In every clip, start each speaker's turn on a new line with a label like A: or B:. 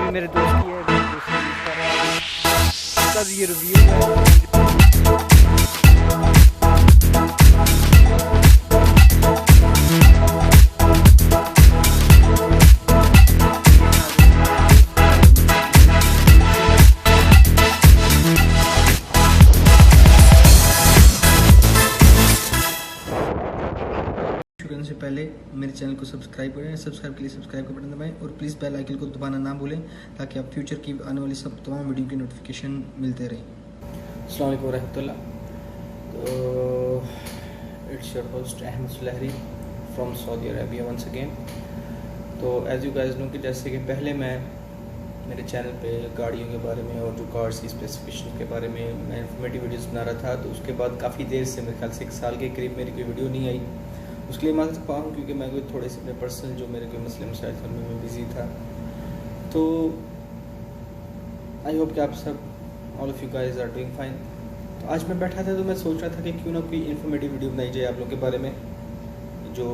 A: ये मेरे दोस्त की है, मेरे दोस्त ने यूज़ कर रहा है, उसका ये रिव्यू है।
B: शुरू से पहले मेरे चैनल को सब्सक्राइब करें, सब्सक्राइब के लिए सब्सक्राइब का बटन दबाएं और प्लीज़ बेल आइकन को दबाना ना भूलें ताकि आप फ्यूचर की आने वाली सब तमाम वीडियो की नोटिफिकेशन मिलते रहें। अस्सलाम वालेकुम रहमतुल्लाह। तो it's your host Ahmed Sulehri from Saudi Arabia once again. तो एज़ यू गाइस नो कि जैसे कि पहले मैं मेरे चैनल पे गाड़ियों के बारे में और जो कार्स की स्पेसिफिकेशन के बारे में मैं इन्फॉर्मेटिव वीडियोस बना रहा था, तो उसके बाद काफ़ी देर से मेरे ख्याल से 1 साल के करीब मेरी कोई वीडियो नहीं आई। उसके लिए माफ़ चाहता हूँ क्योंकि मैं कोई थोड़े से अपने पर्सनल जो मेरे कोई मसले मसाइल थे उनमें मैं बिज़ी था। तो आई होप कि आप सब all of you guys are doing fine. तो आज मैं बैठा था तो मैं सोच रहा था कि क्यों ना कोई इन्फॉर्मेटिव वीडियो बनाई जाए आप लोगों के बारे में। जो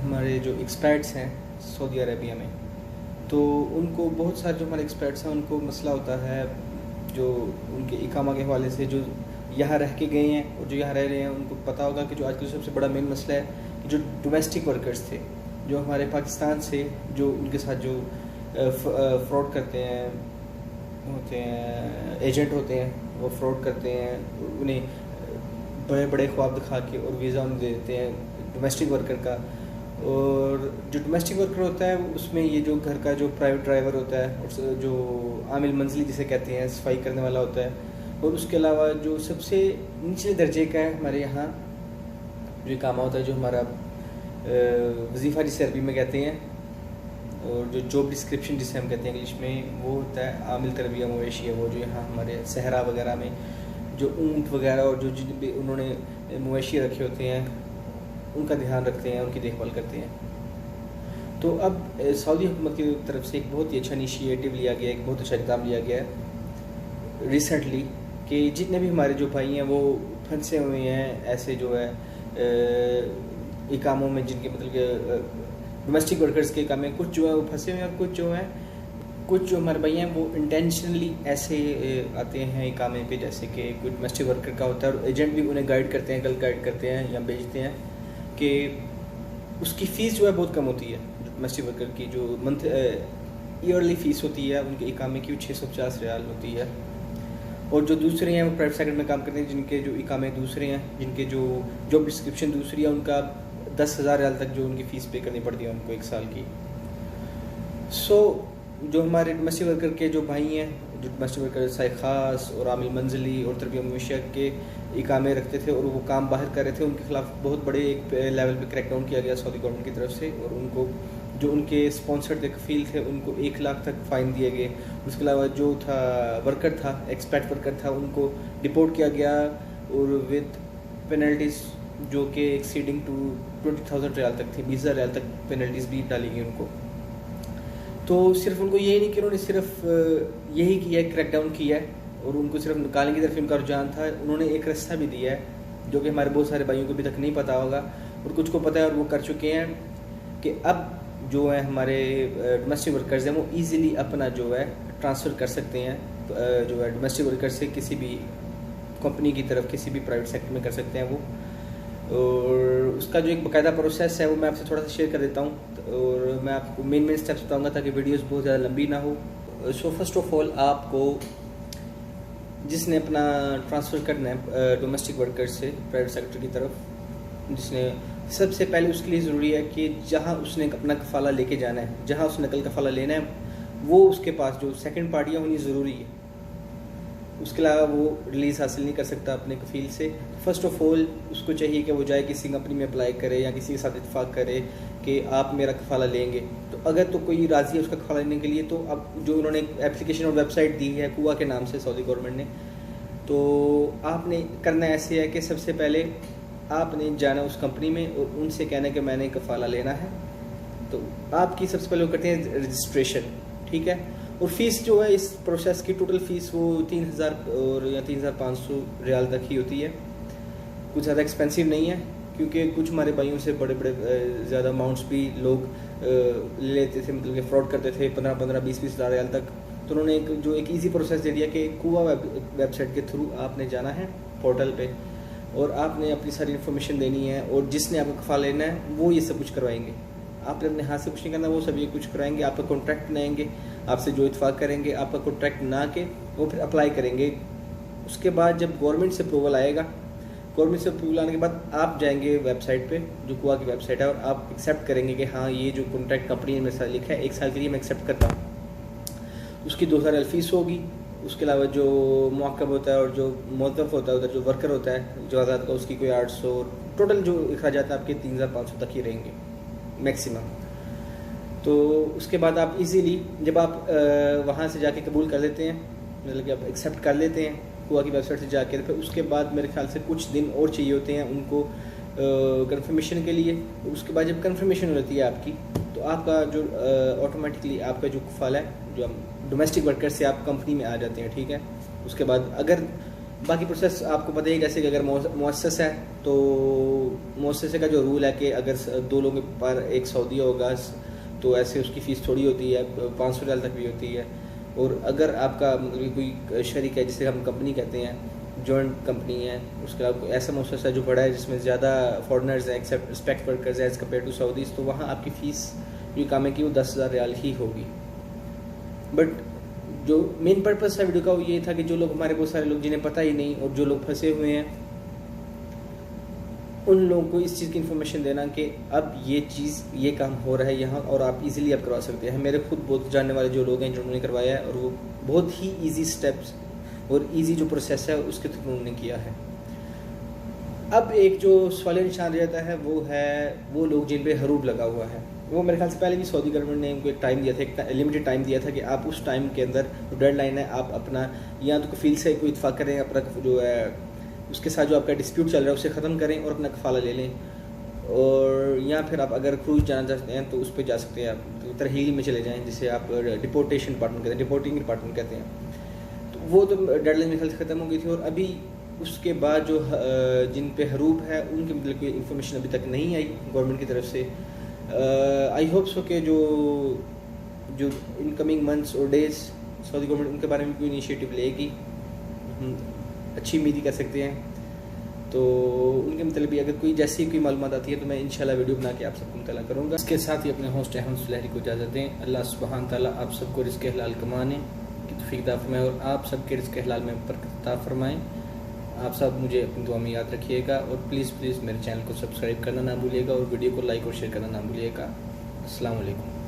B: हमारे जो एक्सपर्ट्स हैं सऊदी अरेबिया में, तो उनको बहुत सारे जो हमारे एक्सपर्ट्स हैं उनको मसला होता है जो उनके इकामा के हवाले से, जो यहाँ रह के गए हैं और जो यहाँ रह रहे हैं उनको पता होगा कि जो आजकल सबसे बड़ा मेन मसला है जो डोमेस्टिक वर्कर्स थे, जो हमारे पाकिस्तान से जो उनके साथ जो फ्रॉड करते हैं होते हैं, एजेंट होते हैं, वो फ्रॉड करते हैं, उन्हें बड़े बड़े ख्वाब दिखा के और वीज़ा उन्हें दे देते हैं डोमेस्टिक वर्कर का। और जो डोमेस्टिक वर्कर होता है उसमें ये जो घर का जो प्राइवेट ड्राइवर होता है और जो आमिल मंजिली जिसे कहते हैं, सफाई करने वाला होता है, और उसके अलावा जो सबसे निचले दर्जे का है हमारे यहाँ जो काम होता है, जो हमारा वजीफ़ा जिसे अरबी में कहते हैं, और जो जॉब डिस्क्रिप्शन जिसे हम कहते हैं इंग्लिश में, वो होता है आमिल तरबिया मवेशी है। वो जो यहाँ हमारे सहरा वगैरह में जो ऊँट वगैरह और जो उन्होंने मवेशी रखे होते हैं उनका ध्यान रखते हैं, उनकी देखभाल करते हैं। तो अब सऊदी हुकूमत की तरफ से एक बहुत ही अच्छा इनिशिएटिव लिया गया, एक बहुत अच्छा इक़दाम लिया गया है रिसेंटली कि जितने भी हमारे जो भाई हैं वो फंसे हुए हैं ऐसे जो है इकामों में, जिनके मतलब कि डोमेस्टिक वर्कर्स के काम में, कुछ जो है वो फंसे हुए हैं और कुछ जो हमारे भाई हैं वो इंटेंशनली ऐसे आते हैं इकामे पे, जैसे कि कोई डोमेस्टिक वर्कर का होता है और एजेंट भी उन्हें गाइड करते हैं, गलत गाइड करते हैं या भेजते हैं कि उसकी फ़ीस जो है बहुत कम होती है। डोमेस्टिक वर्कर की जो मंथ ईयरली फ़ीस होती है उनके इकामे की 650 रियाल होती है। और जो दूसरे हैं वो प्राइवेट सेक्टर में काम करते हैं, जिनके जो इकामे दूसरे हैं, जिनके जो जॉब डिस्क्रिप्शन दूसरी है, उनका 10,000 रियाल तक जो उनकी फ़ीस पे करनी पड़ती है उनको 1 साल की। जो हमारे डोमेस्टिक वर्कर के जो भाई हैं, जो डोमेस्टिक वर्कर साय ख़ास और आमिल मंजिली और तरबिया मवेशिया के इकामे रखते थे और वो काम बाहर कर रहे थे, उनके ख़िलाफ़ बहुत बड़े एक लेवल पे क्रैकडाउन किया गया सऊदी गवर्नमेंट की तरफ से, और उनको जो उनके स्पॉन्सर्ड थे, कफ़ील थे, उनको 1 लाख तक फ़ाइन दिए गए। उसके अलावा जो था वर्कर था, एक्सपैट वर्कर था, उनको डिपोर्ट किया गया और विद पेनल्टीज़ जो कि एक्सीडिंग टू 20,000 रियाल तक थी, 20,000 रियाल तक पेनल्टीज़ भी डाली गई उनको। तो सिर्फ उनको ये नहीं कि उन्होंने सिर्फ यही किया है, क्रैकडाउन किया है और उनको सिर्फ निकालने की तरफ उनका रुझान था, उन्होंने एक रास्ता भी दिया है जो कि हमारे बहुत सारे भाइयों को अभी तक नहीं पता होगा और कुछ को पता है और वो कर चुके हैं कि अब जो है हमारे डोमेस्टिक वर्कर्स हैं वो इजीली अपना जो है ट्रांसफ़र कर सकते हैं, जो है डोमेस्टिक वर्कर से किसी भी कंपनी की तरफ, किसी भी प्राइवेट सेक्टर में कर सकते हैं वो। और उसका जो एक बाकायदा प्रोसेस है वो मैं आपसे थोड़ा सा शेयर कर देता हूँ और मैं आपको मेन स्टेप्स बताऊँगा ताकि वीडियोस बहुत ज़्यादा लंबी ना हो। सो फर्स्ट ऑफ ऑल आपको जिसने अपना ट्रांसफ़र करना है डोमेस्टिक वर्कर से प्राइवेट सेक्टर की तरफ, जिसने सबसे पहले उसके लिए ज़रूरी है कि जहाँ उसने अपना कफ़ाला लेके जाना है, जहाँ उसने नकल कफ़ाला लेना है, वो उसके पास जो सेकंड पार्टियाँ होनी ज़रूरी है। उसके अलावा वो रिलीज़ हासिल नहीं कर सकता अपने कफ़ील से। फ़र्स्ट ऑफ़ ऑल उसको चाहिए कि वो जाए किसी कंपनी में अप्लाई करे या किसी के साथ इत्तेफाक करे कि आप मेरा कफ़ाला लेंगे। तो अगर तो कोई राज़ी है उसका कफ़ाला लेने के लिए, तो अब जो उन्होंने एप्लीकेशन और वेबसाइट दी है कुआ के नाम से सऊदी गवर्नमेंट ने, तो आपने करना ऐसे है कि सबसे पहले आपने जाना उस कंपनी में और उनसे कहना है कि मैंने कफ़ाला लेना है। तो आपकी सबसे पहले वो करते हैं रजिस्ट्रेशन, ठीक है। और फ़ीस जो है इस प्रोसेस की टोटल फ़ीस वो 3,000 और या 3,500 रियाल तक ही होती है, कुछ ज़्यादा एक्सपेंसिव नहीं है। क्योंकि कुछ हमारे भाइयों से बड़े बड़े ज़्यादा अमाउंट्स भी लोग ले लेते थे, मतलब कि फ्रॉड करते थे 15-15, 20-20 हज़ार रियाल तक। तो उन्होंने एक ईजी प्रोसेस दे दिया कि कुआ वेबसाइट के थ्रू आपने जाना है पोर्टल पे और आपने अपनी सारी इन्फॉर्मेशन देनी है, और जिसने आपको कफाल लेना है वो ये सब कुछ करवाएंगे। आपने अपने हाथ से कुछ नहीं करना, वो सब ये कुछ कराएंगे। आपका कॉन्ट्रैक्ट बनाएंगे, आपसे जो इत्फाक करेंगे, आपका कॉन्ट्रैक्ट बना के वो फिर अप्लाई करेंगे। उसके बाद जब गवर्नमेंट से अप्रूवल आएगा, गवर्नमेंट से अप्रूवल आने के बाद आप जाएंगे वेबसाइट पे, जो कुआ की वेबसाइट है, और आप एक्सेप्ट करेंगे कि हाँ ये जो कॉन्ट्रैक्ट कंपनी ने मेरे साथ लिखा है 1 साल के लिए मैं एक्सेप्ट करता हूँ। उसकी 2000 रियाल फीस होगी। उसके अलावा जो मुआक्कब होता है और जो मुअत्तफ होता है उधर जो वर्कर होता है जो आज़ाद का, उसकी कोई 800, टोटल जो अखराजात आपके 3500 तक ही रहेंगे मैक्सिमम। तो उसके बाद आप इजीली जब आप वहाँ से जाके कबूल कर लेते हैं, मतलब कि आप एक्सेप्ट कर लेते हैं कुआ की वेबसाइट से जाके, फिर उसके बाद मेरे ख्याल से कुछ दिन और चाहिए होते हैं उनको कंफर्मेशन के लिए। उसके बाद जब कंफर्मेशन हो जाती है आपकी, तो आपका जो ऑटोमेटिकली आपका जो कफाल है, जो डोमेस्टिक वर्कर से आप कंपनी में आ जाते हैं, ठीक है। उसके बाद अगर बाकी प्रोसेस आपको पता ही, जैसे कि अगर मुअस्सस है तो मुअस्ससे का जो रूल है कि अगर 2 लोगों पर एक सऊदी होगा तो ऐसे उसकी फ़ीस थोड़ी होती है, 500 रियाल तक भी होती है। और अगर आपका मतलब कोई शरीक है, जिसे हम कंपनी कहते हैं, जॉइंट कंपनी है, उसके अलावा ऐसा मुअस्ससा जो बड़ा है जिसमें ज़्यादा फॉरनर्स हैं, एक्सेप्ट रिस्पेक्ट वर्कर्स हैं एज़ कम्पेयर टू सऊदीज़, तो वहाँ आपकी फ़ीस जो काम है कि वो 10,000 रियाल ही होगी। बट जो मेन पर्पस है वीडियो का वो ये था कि जो लोग हमारे बहुत सारे लोग जिन्हें पता ही नहीं और जो लोग फंसे हुए हैं, उन लोगों को इस चीज़ की इन्फॉर्मेशन देना कि अब ये चीज़, ये काम हो रहा है यहाँ और आप इजीली आप करवा सकते हैं। मेरे खुद बहुत जानने वाले जो लोग हैं जिन्होंने करवाया है, और वो बहुत ही इजी स्टेप्स और इजी जो प्रोसेस है उसके थ्रू उन्होंने किया है। अब एक जो सवाल निशान रहता है वो है वो लोग जिन पे हरूब लगा हुआ है। वो मेरे ख्याल से पहले भी सऊदी गवर्नमेंट ने उनको एक टाइम दिया था, एक लिमिटेड टाइम दिया था कि आप उस टाइम के अंदर जो डेडलाइन है आप अपना या तो कफील से कोई इत्फाक करें, अपना जो है उसके साथ जो आपका डिस्प्यूट चल रहा है उसे ख़त्म करें और अपना कफाला ले लें, और या फिर आप अगर क्रूज जाना चाहते हैं तो उस पर जा सकते हैं, आप तो तरहील में चले जाएँ जिसे आप डिपोर्टेशन डिपार्टमेंट कहते हैं, डिपोर्टिंग डिपार्टमेंट कहते हैं। तो वो तो डेडलाइन मेरे ख्याल से ख़त्म हो गई थी, और अभी उसके बाद जो जिन पे हरूब है उनके मतलब कोई इन्फॉर्मेशन अभी तक नहीं आई गवर्नमेंट की तरफ से। आई होप सो कि जो इनकमिंग मंथ्स और डेज सऊदी गवर्नमेंट उनके बारे में कोई इनिशिएटिव लेगी, अच्छी उम्मीद ही कर सकते हैं। तो उनके मतलब भी अगर कोई जैसी कोई मालूमात आती है तो मैं इंशाल्लाह वीडियो बना के आप सबको मुतला करूँगा। इसके साथ ही अपने होस्ट अहमद सुलहरी को इजाज़त दें। अल्लाह सुब्हान तआला आप सबको रिज़्क़ हलाल कमाने की तौफ़ीक़ अता फरमाए और आप सबके रिज़्क़ हलाल में बरकत अता फरमाएँ। आप सब मुझे अपनी दुआ में याद रखिएगा, और प्लीज़ मेरे चैनल को सब्सक्राइब करना ना भूलिएगा, और वीडियो को लाइक और शेयर करना ना भूलिएगा। अस्सलाम वालेकुम।